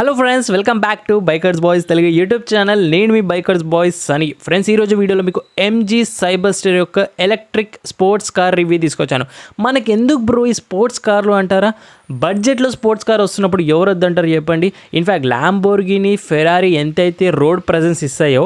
Hello friends, welcome back to bikers boys Telugu YouTube channel. నేను మీ bikers boys Sunny. Friends, ఈరోజు వీడియోలో మీకు ఎంజీ సైబస్టర్ యొక్క ఎలక్ట్రిక్ స్పోర్ట్స్ కార్ రివ్యూ తీసుకొచ్చాను. మనకి ఎందుకు బ్రో ఈ స్పోర్ట్స్ కార్లు అంటారా? బడ్జెట్లో స్పోర్ట్స్ కార్ వస్తున్నప్పుడు ఎవరు వద్దంటారు చెప్పండి. ఇన్ఫ్యాక్ట్ ల్యాంబోర్గిని, ఫెరారీ ఎంతైతే రోడ్ ప్రెజెన్స్ ఇస్తాయో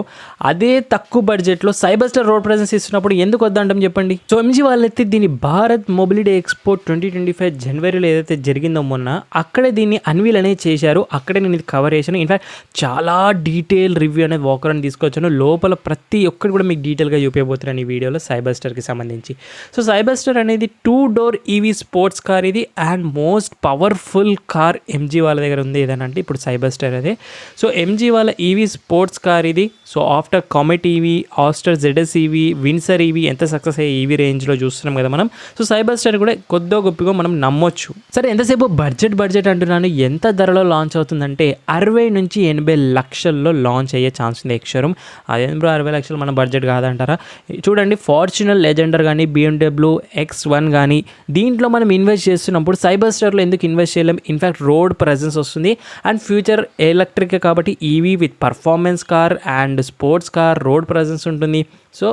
అదే తక్కువ బడ్జెట్లో సైబస్టర్ రోడ్ ప్రెజెన్స్ ఇస్తున్నప్పుడు ఎందుకు వద్దంటాం చెప్పండి. సో ఎంజీ వాళ్ళైతే దీన్ని భారత్ మొబిలిటీ ఎక్స్పో 2025 జనవరిలో ఏదైతే జరిగిందో మొన్న, అక్కడే దీన్ని అన్వీల్ అనేది చేశారు. అక్కడే నేను ఇది కవర్ చేశాను. ఇన్ఫ్యాక్ట్ చాలా డీటెయిల్ రివ్యూ అనేది వాకర్ అని తీసుకొచ్చాను. లోపల ప్రతి ఒక్కటి కూడా మీకు డీటెయిల్గా చూపించబోతున్నాను ఈ వీడియోలో సైబస్టర్కి సంబంధించి. సో సైబస్టర్ అనేది 2 డోర్ ఈవీ స్పోర్ట్స్ కార్ ఇది, and most powerful car MG వాళ్ళ దగ్గర ఉంది ఏదైనా అంటే ఇప్పుడు సైబస్టర్ అదే. సో ఎంజీ వాళ్ళ ఈవీ స్పోర్ట్స్ కార్ ఇది. So after comet EV, Aster ZS EV, Windsor EV ఎంత సక్సెస్ అయ్యే ఈవీ రేంజ్లో చూస్తున్నాం కదా మనం. సో సైబస్టర్ కూడా కొద్దో గొప్పగా మనం నమ్మొచ్చు. సరే, ఎంతసేపు బడ్జెట్ అంటున్నాను. ఎంత ధరలో లాంచ్ అవుతుందంటే 60 నుంచి 80 లక్షల్లో లాంచ్ అయ్యే ఛాన్స్ ఉంది ఎక్స్షోరూమ్. అదేం బ్రో 60 లక్షలు మన బడ్జెట్ కాదంటారా? చూడండి, ఫార్చునర్ లెజెండర్ కానీ, BMW X1 కానీ దీంట్లో మనం ఇన్వెస్ట్ చేస్తున్నప్పుడు సైబస్టర్లో ఎందుకు ఇన్వెస్ట్ చేయలేం? ఇన్ఫ్యాక్ట్ రోడ్ ప్రెజెన్స్ వస్తుంది అండ్ ఫ్యూచర్ ఎలక్ట్రిక్ కాబట్టి EV with performance car and sports car road presence ఉంటుంది. సో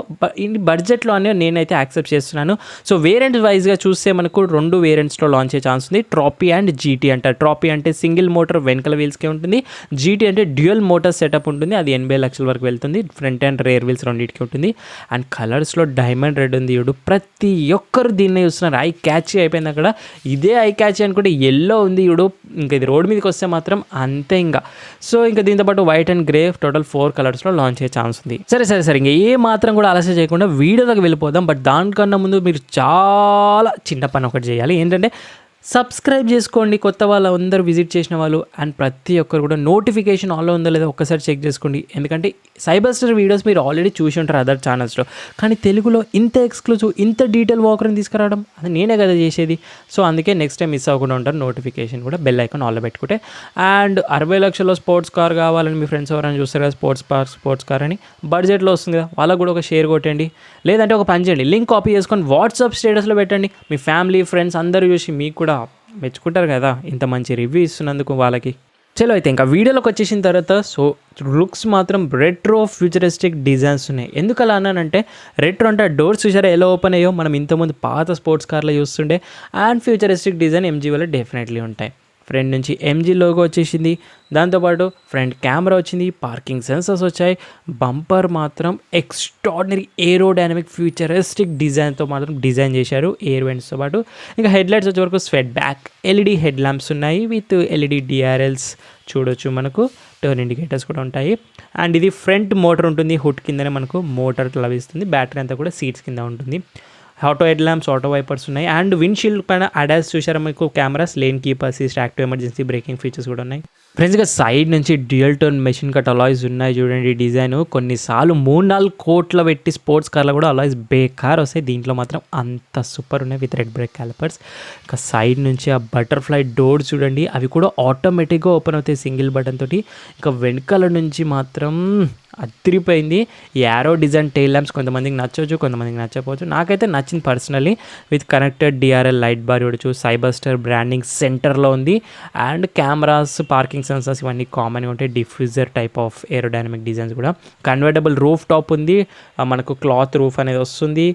ఈ బడ్జెట్లో అనే నేనైతే యాక్సెప్ట్ చేస్తున్నాను. సో వేరియంట్ వైజ్గా చూస్తే మనకు 2 వేరియంట్స్లో లాంచ్ అయ్యే ఛాన్స్ ఉంది. ట్రాపీ అండ్ జీటీ అంటారు. ట్రాపీ అంటే సింగిల్ మోటార్ వెనకల వీల్స్కే ఉంటుంది. జీటీ అంటే డ్యూయల్ మోటార్ సెటప్ ఉంటుంది. అది 80 లక్షల వరకు వెళ్తుంది. ఫ్రంట్ అండ్ రేర్ వీల్స్ రెండింటికి ఉంటుంది. అండ్ కలర్స్లో డైమండ్ రెడ్ ఉంది. ఇప్పుడు ప్రతి ఒక్కరు దీన్ని చూస్తున్నారు. ఐ క్యాచీ అయిపోయింది అక్కడ. ఇదే ఐ క్యాచీ అనుకుంటే ఎల్లో ఉంది ఇప్పుడు. ఇంకా ఇది రోడ్ మీదకి వస్తే మాత్రం అంతే ఇంకా. సో ఇంకా దీంతోపాటు వైట్ అండ్ గ్రే టోటల్ 4 కలర్స్లో లాంచ్ అయ్యే ఛాన్స్ ఉంది. సరే ఇంకా ఏ మాత్రం కూడా ఆలస్యం చేయకుండా వీడియోలోకి వెళ్ళిపోదాం. బట్ దానికన్నా ముందు మీరు చాలా చిన్న పని ఒకటి చేయాలి. ఏంటంటే సబ్స్క్రైబ్ చేసుకోండి. కొత్త వాళ్ళు అందరూ విజిట్ చేసిన వాళ్ళు అండ్ ప్రతి ఒక్కరు కూడా నోటిఫికేషన్ ఆన్లో ఉందో లేదో ఒక్కసారి చెక్ చేసుకోండి. ఎందుకంటే సైబస్టర్ వీడియోస్ మీరు ఆల్రెడీ చూసి ఉంటారు అదర్ ఛానల్స్లో, కానీ తెలుగులో ఇంత ఎక్స్క్లూజివ్ ఇంత డీటెయిల్ వాకర్ని తీసుకురావడం అది నేనే కదా చేసేది. సో అందుకే నెక్స్ట్ టైం మిస్ అవ్వకుండా ఉంటారు. నోటిఫికేషన్ కూడా బెల్ ఐకాన్ ఆన్లో పెట్టుకుంటే. అండ్ 60 లక్షల్లో స్పోర్ట్స్ కార్ కావాలని మీ ఫ్రెండ్స్ ఎవరైనా చూస్తారు కదా, స్పోర్ట్స్ కార్ అని బడ్జెట్లో వస్తుంది కదా, వాళ్ళకు కూడా ఒక షేర్ కొట్టండి. లేదంటే ఒక పని చేయండి, లింక్ కాపీ చేసుకొని వాట్సాప్ స్టేటస్లో పెట్టండి. మీ ఫ్యామిలీ ఫ్రెండ్స్ అందరూ చూసి మీకు కూడా మెచ్చుకుంటారు కదా ఇంత మంచి రివ్యూ ఇస్తున్నందుకు వాళ్ళకి. చలో అయితే ఇంకా వీడియోలోకి వచ్చేసిన తర్వాత, సో లుక్స్ మాత్రం రెట్రో ఫ్యూచరిస్టిక్ డిజైన్స్ ఉన్నాయి. ఎందుకు అలా అన్నానంటే, రెట్రో అంటే డోర్స్ చూసారా ఎలా ఓపెన్ అయ్యో, మనం ఇంతకుముందు పాత స్పోర్ట్స్ కార్లో చూస్తుండే. అండ్ ఫ్యూచరిస్టిక్ డిజైన్ ఎంజీ వల్ల డెఫినెట్లీ ఉంటాయి. ఫ్రంట్ నుంచి ఎంజీ లోగో వచ్చేసింది. దాంతోపాటు ఫ్రంట్ కెమెరా వచ్చింది, పార్కింగ్ సెన్సర్స్ వచ్చాయి. బంపర్ మాత్రం ఎక్స్ట్రాడినరీ ఏరోడైనమిక్ ఫ్యూచరిస్టిక్ డిజైన్తో మాత్రం డిజైన్ చేశారు ఎయిర్ వెంట్స్తో పాటు. ఇంకా హెడ్లైట్స్ వచ్చే వరకు sweat back LED head lamps ఉన్నాయి విత్ ఎల్ఈడి డిఆర్ఎల్స్ చూడొచ్చు. మనకు టర్న్ ఇండికేటర్స్ కూడా ఉంటాయి. అండ్ ఇది ఫ్రంట్ మోటార్ ఉంటుంది. హుడ్ కిందనే మనకు మోటార్ లభిస్తుంది. బ్యాటరీ అంతా కూడా సీట్స్ కింద ఉంటుంది. Auto head lamps, auto wipers ఉన్నాయి. అండ్ విండ్షీల్డ్ పైన అడాస్ చూసారా మీకు cameras, lane keeper assist, active emergency breaking features కూడా ఉన్నాయి. ఫ్రెండ్స్గా సైడ్ నుంచి dual tone machine cut alloys ఉన్నాయి. చూడండి డిజైన్ కొన్నిసార్లు 3-4 కోట్ల పెట్టి స్పోర్ట్స్ కార్లో కూడా అలాయ్స్ బేకార్ వస్తాయి. దీంట్లో మాత్రం అంత సూపర్ ఉన్నాయి విత్ రెడ్ బ్రేక్ క్యాలిపర్స్. ఇంకా సైడ్ నుంచి ఆ బటర్ఫ్లై డోర్ చూడండి, అవి కూడా ఆటోమేటిక్గా ఓపెన్ అవుతాయి సింగిల్ బటన్ తోటి. ఇంకా వెనకాల నుంచి మాత్రం అదిరిపోయింది. ఈ యారో డిజైన్ టైల్ ల్యాంప్స్ కొంతమందికి నచ్చవచ్చు, కొంతమందికి నచ్చకపోవచ్చు. నాకైతే నచ్చింది personally. With connected DRL light bar చూడొచ్చు. సైబస్టర్ బ్రాండింగ్ సెంటర్లో ఉంది. అండ్ కెమెరాస్, పార్కింగ్ సెన్సర్స్ ఇవన్నీ కామన్గా ఉంటాయి. Diffuser type of aerodynamic designs కూడా. కన్వర్టబుల్ రూఫ్ టాప్ ఉంది, మనకు క్లాత్ రూఫ్ అనేది వస్తుంది.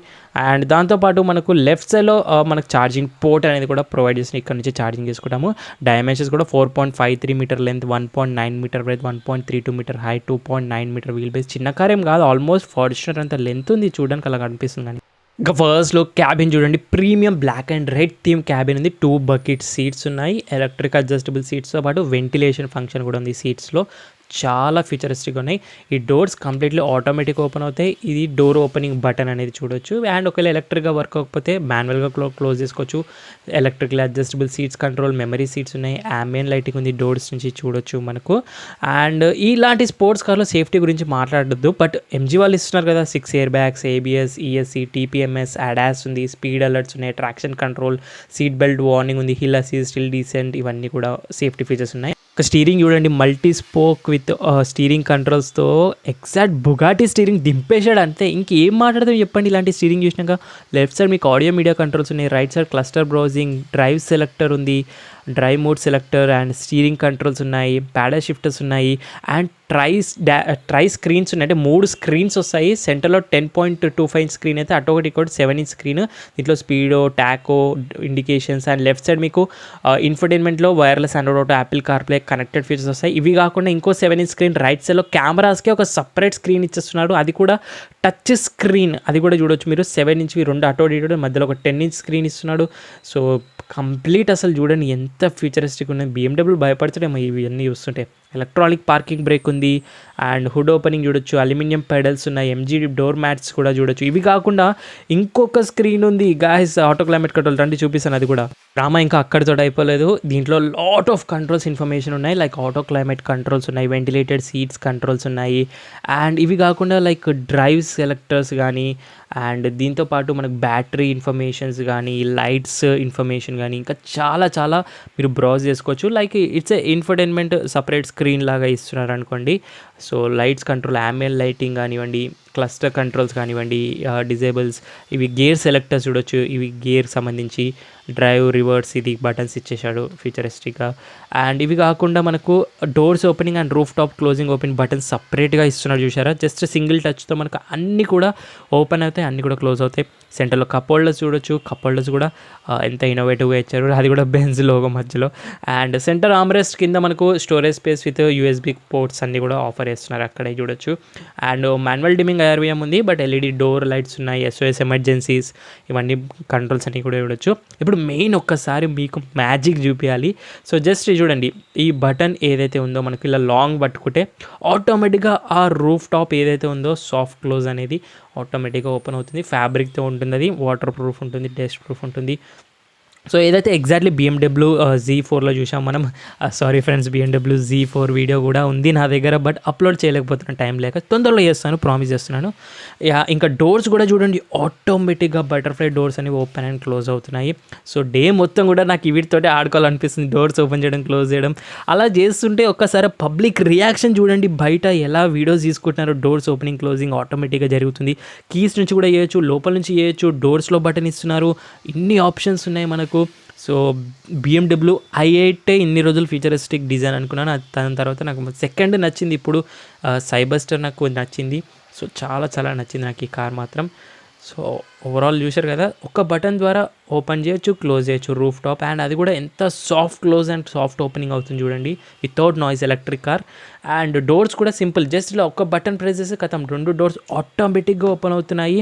అండ్ దాంతోపాటు మనకు లెఫ్ట్ సైడ్లో మనకు ఛార్జింగ్ పోర్ట్ అనేది కూడా ప్రొవైడ్ చేసిన, ఇక్కడ నుంచి ఛార్జింగ్ చేసుకుంటాము. డైమెన్షన్స్ కూడా 4.53 metre length, 1.9 metre breadth, 1.32 metre high, 2.9 metre wheel base. చిన్న కార్ ఏం కాదు, ఆల్మోస్ట్ ఫార్చునర్ అంత లెంత్ ఉంది. చూడడానికి అలా కనిపిస్తుంది. కానీ ఇంకా ఫస్ట్లో క్యాబిన్ చూడండి, premium black and red theme cabin ఉంది. 2 బకెట్ సీట్స్ ఉన్నాయి. ఎలక్ట్రిక్ అడ్జస్టబుల్ సీట్స్తో పాటు వెంటిలేషన్ ఫంక్షన్ కూడా ఉంది సీట్స్లో. చాలా ఫ్యూచరిస్టిక్ ఉన్నాయి. ఈ డోర్స్ కంప్లీట్లీ ఆటోమేటిక్ ఓపెన్ అవుతాయి. ఇది డోర్ ఓపెనింగ్ బటన్ అనేది చూడొచ్చు. అండ్ ఒకవేళ ఎలక్ట్రిక్గా వర్క్ అవ్వకపోతే మాన్యువల్గా క్లోజ్ చేసుకోవచ్చు. Electrical adjustable seats, control memory seats ఉన్నాయి. అంబియన్ లైటింగ్ ఉంది డోర్స్ నుంచి చూడొచ్చు మనకు. అండ్ ఇలాంటి స్పోర్ట్స్ కార్లో సేఫ్టీ గురించి మాట్లాడద్దు, బట్ ఎంజీ వాళ్ళు ఇస్తున్నారు కదా 6 air bags, ABS, ESC, TPMS, ADAS ఉంది, స్పీడ్ అలర్ట్స్ ఉన్నాయి, traction control, seat belt warning ఉంది, హిల్ అసిస్ట్, హిల్ డీసెంట్, ఇవన్నీ కూడా సేఫ్టీ ఫీచర్స్ ఉన్నాయి. ఒక స్టీరింగ్ చూడండి, మల్టీ స్పోక్ విత్ స్టీరింగ్ కంట్రోల్స్తో ఎగ్జాక్ట్ బుగాటి స్టీరింగ్ దింపేశాడు అంతే. ఇంకేం మాట్లాడతాం చెప్పండి ఇలాంటి స్టీరింగ్ చూసినాక. లెఫ్ట్ సైడ్ మీకు ఆడియో మీడియా కంట్రోల్స్ ఉన్నాయి. Right side cluster browsing, drive selector ఉంది. Drive mode selector and steering controls ఉన్నాయి, ప్యాడల్ షిఫ్టర్స్ ఉన్నాయి అండ్ ట్రై స్క్రీన్స్ ఉన్నాయి. అంటే 3 స్క్రీన్స్ వస్తాయి. సెంటర్లో 10.25 స్క్రీన్ అయితే, అటు ఒకటి 7 స్క్రీన్. దీంట్లో speedo, tacho indications and left side మీకు ఇన్ఫర్టైన్మెంట్లో wireless Android auto, Apple CarPlay connected features వస్తాయి. ఇవి కాకుండా ఇంకో 7 స్క్రీన్ రైట్ సైడ్లో కెమెరాస్కి ఒక సపరేట్ స్క్రీన్ ఇచ్చేస్తున్నాడు. అది కూడా టచ్ స్క్రీన్, అది కూడా చూడొచ్చు మీరు. 7 రెండు అటో ఇటు మధ్యలో ఒక 10 స్క్రీన్ ఇస్తున్నాడు. సో కంప్లీట్ అసలు చూడండి ఎంత ఫ్యూచరిస్టిక్ ఉన్నాయి. BMW భయపడతాడేమో ఇవన్నీ చూస్తుంటే. ఎలక్ట్రానిక్ పార్కింగ్ బ్రేక్ ఉంది అండ్ హుడ్ ఓపెనింగ్ చూడొచ్చు, అల్యూమినియం పెడల్స్ ఉన్నాయి, MG డోర్ మ్యాట్స్ కూడా చూడొచ్చు. ఇవి కాకుండా ఇంకొక స్క్రీన్ ఉంది గాయస్, ఆటో క్లైమేట్ కంట్రోల్ రండి చూపిస్తాను. అది కూడా డ్రామా ఇంకా అక్కడితో అయిపోలేదు. దీంట్లో లాట్ ఆఫ్ కంట్రోల్స్ ఇన్ఫర్మేషన్ ఉన్నాయి. లైక్ ఆటో క్లైమేట్ కంట్రోల్స్ ఉన్నాయి, వెంటిలేటెడ్ సీట్స్ కంట్రోల్స్ ఉన్నాయి అండ్ ఇవి కాకుండా లైక్ డ్రైవ్ సెలెక్టర్స్ కానీ అండ్ దీంతో పాటు మనకు బ్యాటరీ ఇన్ఫర్మేషన్స్ కానీ, లైట్స్ ఇన్ఫర్మేషన్ కానీ ఇంకా చాలా చాలా మీరు బ్రౌజ్ చేసుకోవచ్చు. Like it's a infotainment separate screen లాగా ఇస్తున్నారు అనుకోండి. So lights control, ambient lighting కానివ్వండి, క్లస్టర్ కంట్రోల్స్ కానివ్వండి, డిజేబుల్స్, ఇవి గేర్ సెలెక్టర్స్ చూడొచ్చు. ఇవి గేర్ సంబంధించి డ్రైవ్, రివర్స్, ఇది బటన్స్ ఇచ్చేసాడు ఫ్యూచరిస్టిక్గా. అండ్ ఇవి కాకుండా మనకు doors opening and roof top closing open buttons సపరేట్గా ఇస్తున్నాడు చూసారా. జస్ట్ సింగిల్ టచ్తో మనకు అన్నీ కూడా ఓపెన్ అవుతాయి, అన్నీ కూడా క్లోజ్ అవుతాయి. సెంటర్లో కప్ హోల్డర్స్ చూడొచ్చు. కప్ హోల్డర్స్ కూడా ఎంత ఇన్నోవేటివ్గా ఇచ్చారు, అది కూడా బెంజ్ లోగో మధ్యలో. అండ్ సెంటర్ ఆర్మ్రెస్ట్ కింద మనకు storage space with USB ports అన్నీ కూడా ఆఫర్ చేస్తున్నారు, అక్కడే చూడొచ్చు. అండ్ మాన్యువల్ డిమింగ్ IRVM ఉంది, బట్ LED డోర్ లైట్స్ ఉన్నాయి, SOS ఎమర్జెన్సీస్, ఇవన్నీ కంట్రోల్స్ అన్నీ కూడా చూడొచ్చు. ఇప్పుడు మెయిన్ ఒక్కసారి మీకు మ్యాజిక్ చూపించాలి. సో జస్ట్ చూడండి, ఈ బటన్ ఏదైతే ఉందో మనకి ఇలా లాంగ్ పట్టుకుంటే ఆటోమేటిక్గా ఆ రూఫ్ టాప్ ఏదైతే ఉందో సాఫ్ట్ క్లోజ్ అనేది ఆటోమేటిక్గా ఓపెన్ అవుతుంది. ఫ్యాబ్రిక్తో ఉంటుంది, అది వాటర్ ప్రూఫ్ ఉంటుంది, డస్ట్ ప్రూఫ్ ఉంటుంది. సో ఏదైతే ఎగ్జాక్ట్లీ BMW Z4లో చూసాం మనం. Sorry friends, BMW Z4 video కూడా ఉంది నా దగ్గర, బట్ అప్లోడ్ చేయలేకపోతున్నా టైం లేక. తొందరలో చేస్తాను, ప్రామిస్ చేస్తున్నాను. ఇంకా డోర్స్ కూడా చూడండి, ఆటోమేటిక్గా బటర్ఫ్లై డోర్స్ అనేవి ఓపెన్ అండ్ క్లోజ్ అవుతున్నాయి. సో డే మొత్తం కూడా నాకు వీటితోటే ఆడుకోవాలనిపిస్తుంది, డోర్స్ ఓపెన్ చేయడం, క్లోజ్ చేయడం. అలా చేస్తుంటే ఒక్కసారి పబ్లిక్ రియాక్షన్ చూడండి, బయట ఎలా వీడియోస్ తీసుకుంటున్నారు. డోర్స్ ఓపెనింగ్ క్లోజింగ్ ఆటోమేటిక్గా జరుగుతుంది. కీస్ నుంచి కూడా చేయొచ్చు, లోపల నుంచి చేయొచ్చు, డోర్స్లో బటన్ ఇస్తున్నారు. ఇన్ని ఆప్షన్స్ ఉన్నాయి మనకు. సో BMW i8 ఇన్ని రోజులు ఫ్యూచరిస్టిక్ డిజైన్ అనుకున్నాను. దాని తర్వాత నాకు సెకండ్ నచ్చింది, ఇప్పుడు సైబస్టర్ నాకు నచ్చింది. సో చాలా చాలా నచ్చింది నాకు ఈ కార్ మాత్రం. సో ఓవరాల్ చూశారు కదా, ఒక బటన్ ద్వారా ఓపెన్ చేయొచ్చు, క్లోజ్ చేయొచ్చు రూఫ్ టాప్. అండ్ అది కూడా ఎంత soft close and soft opening అవుతుంది చూడండి, without noise electric car. And doors కూడా సింపుల్, జస్ట్ ఇలా ఒక బటన్ ప్రెస్ చేస్తే కథం 2 డోర్స్ ఆటోమేటిక్గా ఓపెన్ అవుతున్నాయి.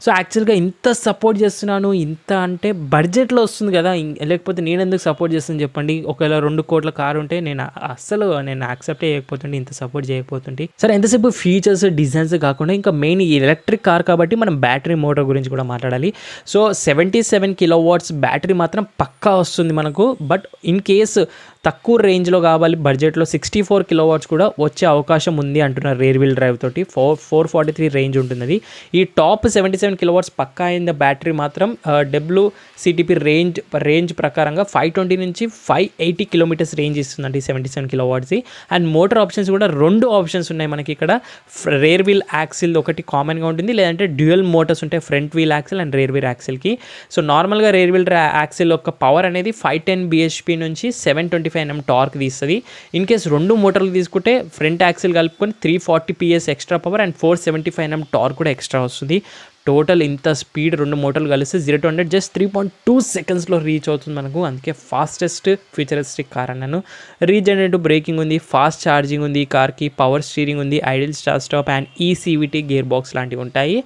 సో యాక్చువల్గా ఇంత సపోర్ట్ చేస్తున్నాను, ఇంత అంటే బడ్జెట్లో వస్తుంది కదా, లేకపోతే నేను ఎందుకు సపోర్ట్ చేస్తాను చెప్పండి. ఒకవేళ 2 కోట్ల కారు ఉంటే నేను యాక్సెప్ట్ చేయకపోతుంటే, ఇంత సపోర్ట్ చేయకపోతుంటే. సరే, ఎంతసేపు ఫీచర్స్, డిజైన్స్ కాకుండా ఇంకా మెయిన్ ఈ ఎలక్ట్రిక్ కార్ కాబట్టి మనం బ్యాటరీ మోటార్ గురించి కూడా మాట్లాడాలి. సో 77 kW బ్యాటరీ మాత్రం పక్కా వస్తుంది మనకు. బట్ ఇన్ కేస్ తక్కువ రేంజ్లో కావాలి బడ్జెట్లో 64 kW కూడా వచ్చే అవకాశం ఉంది అంటున్నారు. రేర్ వీల్ డ్రైవ్ తోటి 443 రేంజ్ ఉంటుంది అది. ఈ టాప్ 77 kW పక్కా అయిన బ్యాటరీ మాత్రం WCTP రేంజ్ ప్రకారంగా 520 నుంచి 580 కిలోమీటర్స్ రేంజ్ ఇస్తుందండి 77 kW. అండ్ మోటార్ ఆప్షన్స్ కూడా 2 ఆప్షన్స్ ఉన్నాయి మనకి ఇక్కడ. రేర్ వీల్ యాక్సిల్ ఒకటి కామన్గా ఉంటుంది, లేదంటే డ్యూయల్ మోటార్స్ ఉంటాయి, front wheel axle and rear wheel యాక్సిల్కి. సో నార్మల్గా రేర్ వీల్ యాక్సిల్ యొక్క పవర్ అనేది 510 bhp నుంచి 725 Nm టార్క్ తీస్తుంది. ఇన్ కేస్ 2 మోటార్లు తీసుకుంటే ఫ్రంట్ యాక్సిల్ కలుపుకొని 340 PS extra power and 475 Nm torque కూడా ఎక్స్ట్రా వస్తుంది. టోటల్ ఇంత స్పీడ్ 2 మోటార్లు కలిస్తే 0 to 100 జస్ట్ 3.2 సెకండ్స్లో రీచ్ అవుతుంది మనకు. అందుకే ఫాస్టెస్ట్ ఫ్యూచరిస్టిక్ కార్ అన్నాను. రీజనరేటివ్ బ్రేకింగ్ ఉంది, ఫాస్ట్ ఛార్జింగ్ ఉంది ఈ కార్కి, పవర్ స్టీరింగ్ ఉంది, idle start stop and ECVT gear box లాంటివి ఉంటాయి.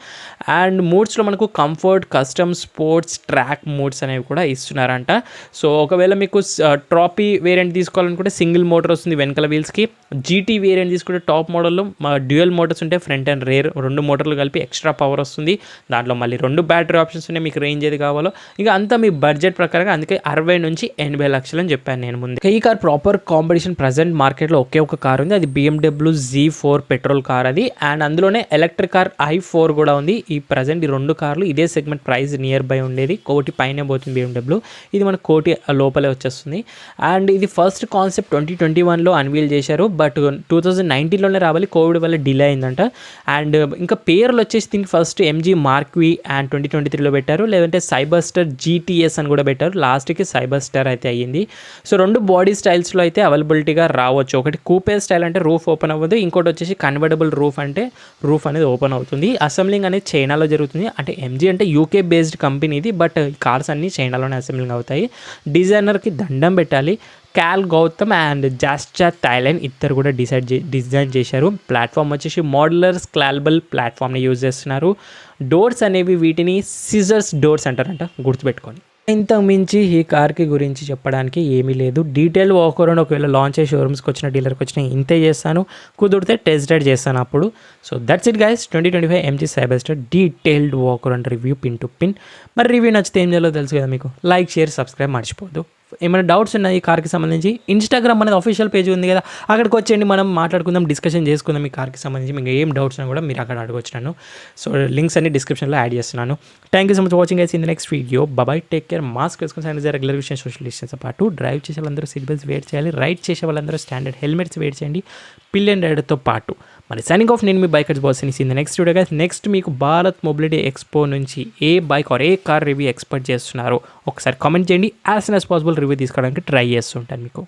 అండ్ మోడ్స్లో మనకు comfort, custom, sports, track modes అనేవి కూడా ఇస్తున్నారంట. సో ఒకవేళ మీకు ట్రాపీ వేరియంట్ తీసుకోవాలనుకుంటే సింగిల్ మోటార్ వస్తుంది వెనకాల వీల్స్కి. GT వేరియంట్ తీసుకుంటే టాప్ మోడల్లో డ్యూయల్ మోటార్స్ ఉంటాయి, ఫ్రంట్ అండ్ రేర్ 2 మోటార్లు కలిపి ఎక్స్ట్రా పవర్ వస్తుంది. దాంట్లో మళ్ళీ 2 బ్యాటరీ ఆప్షన్స్ ఉన్నాయి, మీకు రేంజ్ ఏది కావాలో. ఇక అంతా మీ బడ్జెట్ ప్రకారంగా, అందుకే 60 నుంచి 80 లక్షలు అని చెప్పాను నేను ముందు. ఈ కార్ ప్రాపర్ కాంపిటీషన్ ప్రజెంట్ మార్కెట్లో ఒకే ఒక కార్ ఉంది, అది BMW Z4 పెట్రోల్ కార్ అది. అండ్ అందులోనే ఎలక్ట్రిక్ కార్ i4 కూడా ఉంది. ఈ ప్రజెంట్ ఈ 2 కార్లు ఇదే సెగ్మెంట్ ప్రైస్ నియర్ బై ఉండేది, 1 కోటి పైనే పోతుంది BMW. ఇది మన 1 కోటి లోపలే వచ్చేస్తుంది. అండ్ ఇది ఫస్ట్ కాన్సెప్ట్ 2021లో అన్వీల్ చేశారు, బట్ 2019లోనే రావాలి, కోవిడ్ వల్ల డిలే అయిందంట. అండ్ ఇంకా పేర్లు వచ్చేసి దీనికి ఫస్ట్ MG మార్క్వీ అండ్ 2023లో పెట్టారు, లేదంటే సైబర్స్టర్ జీటీఎస్ అని కూడా పెట్టారు. లాస్ట్కి సైబర్స్టర్ అయితే అయ్యింది. సో 2 బాడీ స్టైల్స్లో అయితే అవైలబిలిటీగా రావచ్చు. ఒకటి కూపే స్టైల్ అంటే రూఫ్ ఓపెన్ అవ్వదు, ఇంకోటి వచ్చేసి కన్వర్టబుల్ రూఫ్ అంటే రూఫ్ అనేది ఓపెన్ అవుతుంది. అసెంబ్లింగ్ అనేది చైనాలో జరుగుతుంది. అంటే ఎంజీ అంటే యూకే బేస్డ్ కంపెనీ ఇది, బట్ ఈ కార్స్ అన్నీ చైనాలోనే అసెంబ్లింగ్ అవుతాయి. డిజైనర్కి దండం పెట్టాలి. క్యాల్ గౌతమ్ అండ్ జాస్చా థాయిలాండ్ ఇద్దరు కూడా డిజైన్ చేశారు. ప్లాట్ఫామ్ వచ్చేసి మోడ్యులర్ స్క్లాలబుల్ ప్లాట్ఫామ్ని యూజ్ చేస్తున్నారు. డోర్స్ అనేవి వీటిని సిజర్స్ డోర్స్ అంటారంట, గుర్తుపెట్టుకోండి. ఇంతకు మించి ఈ కార్కి గురించి చెప్పడానికి ఏమీ లేదు. డీటెయిల్ వాక్ అరౌండ్ ఒకవేళ లాంచ్ అయ్యి షోరూమ్స్కి వచ్చిన డీలర్కి వచ్చిన ఇంతే చేస్తాను, కుదిరితే టెస్ట్ రైడ్ చేస్తాను అప్పుడు. So that's it guys, 2025 MG Cyberster detailed walk around review pin to pin. మరి రివ్యూ నచ్చితే ఏం చేయాలో తెలుసు కదా మీకు. లైక్, షేర్, సబ్స్క్రైబ్ మర్చిపోద్దు. ఏమైనా డౌట్స్ ఉన్నాయి ఈ కార్కి సంబంధించి, ఇన్స్టాగ్రామ్ అనేది అఫీషియల్ పేజ్ ఉంది కదా, అక్కడికి వచ్చేయండి, మనం మాట్లాడుకుందాం, డిస్కషన్ చేసుకుందాం. ఈ కార్కి సంబంధించి మీకు ఏం డౌట్స్ ఉన్నా కూడా మీరు అక్కడ అడగొచ్చు నన్ను. సో లింక్స్ అన్ని డిస్క్రిప్షన్లో యాడ్ చేస్తున్నాను. Thank you so much watching guys. In the next video bye, take care. Mask వేసుకొని శానిటైజర్, రెగ్యులర్ విషయం, సోషల్ డిస్టెన్స్ పాటు డ్రైవ్ చేసే వాళ్ళందరూ సీట్ బెల్ట్స్ వేర్ చేయాలి, రైడ్ చేసే వాళ్ళందరూ స్టాండర్డ్ హెల్మెట్స్ వేర్ చేయండి, పిల్లన్ రైడర్తో పాటు. మరి సైనింగ్ ఆఫ్, నేను మీ బైకర్స్ బాస్ అని. In the next video guys. Next మీకు భారత్ మొబిలిటీ ఎక్స్పో నుంచి a bike or a car review expect చేస్తున్నారో ఒకసారి కామెంట్ చేయండి. As soon as possible review తీసుకోవడానికి ట్రై చేస్తుంటాను మీకు.